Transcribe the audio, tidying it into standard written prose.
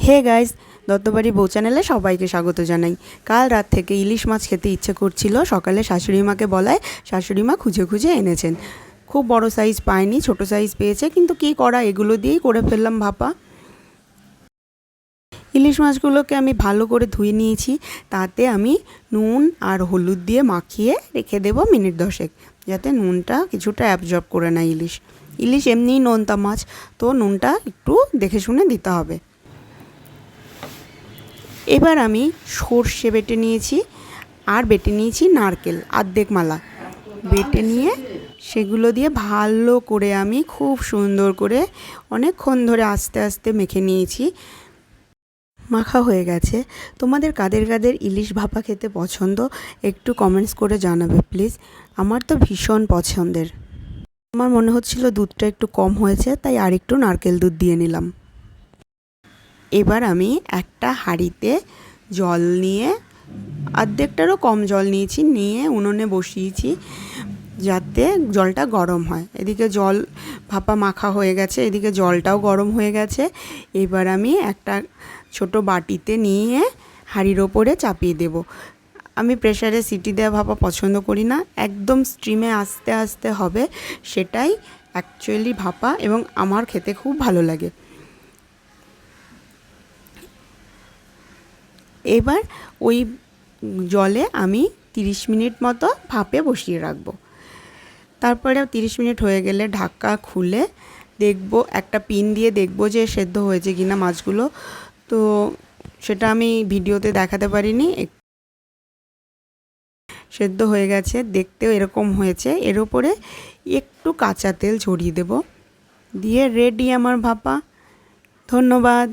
Hey guys, Duttabari বউ চ্যানেলে সবাইকে স্বাগত জানাই। কাল রাত থেকে ইলিশ মাছ খেতে ইচ্ছে করছিল। সকালে শাশুড়ি মাকে বলায় শাশুড়ি মা খুঁজে খুঁজে এনেছেন। খুব বড় সাইজ পায়নি, ছোট সাইজ পেয়েছে, কিন্তু কি করা, এগুলো দিয়েই করে ফেললাম ভাপা। ইলিশ মাছগুলোকে আমি ভালো করে ধুয়ে নিয়েছি। তাতে আমি নুন আর হলুদ দিয়ে মাখিয়ে রেখে দেবো মিনিট 10, যাতে নুনটা কিছুটা অ্যাবজর্ব করে নেয় ইলিশ। ইলিশ এমনিই নোনতা মাছ, তো নুনটা একটু দেখে শুনে দিতে হবে। এবার আমি সর্ষে বেটে নিয়েছি আর বেটে নিয়েছি নারকেল আর্ধেক মালা। বেটে নিয়ে সেগুলো দিয়ে ভালো করে আমি খুব সুন্দর করে অনেকক্ষণ ধরে আস্তে আস্তে মেখে নিয়েছি। মাখা হয়ে গেছে। তোমাদের কাদের কাদের ইলিশ ভাপা খেতে পছন্দ একটু কমেন্টস করে জানাবে প্লিজ। আমার তো ভীষণ পছন্দের। আমার মনে হচ্ছিল দুধটা একটু কম হয়েছে, তাই আর একটু নারকেল দুধ দিয়ে নিলাম। এবার আমি একটা হাঁড়িতে জল নিয়ে, অর্ধেকটারও কম জল নিয়েছি, নিয়ে উনুনে বসিয়েছি যাতে জলটা গরম হয়। এদিকে জল ভাপা মাখা হয়ে গেছে, এদিকে জলটাও গরম হয়ে গেছে। এবার আমি একটা ছোট বাটিতে নিয়ে হাঁড়ির ওপরে চাপিয়ে দেব। আমি প্রেসারে সিটি দেওয়া ভাপা পছন্দ করি না, একদম স্টিমে আস্তে আস্তে হবে, সেটাই অ্যাকচুয়ালি ভাপা এবং আমার খেতে খুব ভালো লাগে। এবার ওই জলে আমি 30 মিনিট মতো ভাপে বসিয়ে রাখবো। তারপরে 30 মিনিট হয়ে গেলে ঢাকা খুলে দেখব, একটা পিন দিয়ে দেখব যে সেদ্ধ হয়েছে কিনা মাছগুলো। তো সেটা আমি ভিডিওতে দেখাতে পারিনি। সেদ্ধ হয়ে গেছে, দেখতেও এরকম হয়েছে। এর উপরে একটু কাঁচা তেল ছড়িয়ে দেব, দিয়ে রেডি আমার ভাপা। ধন্যবাদ।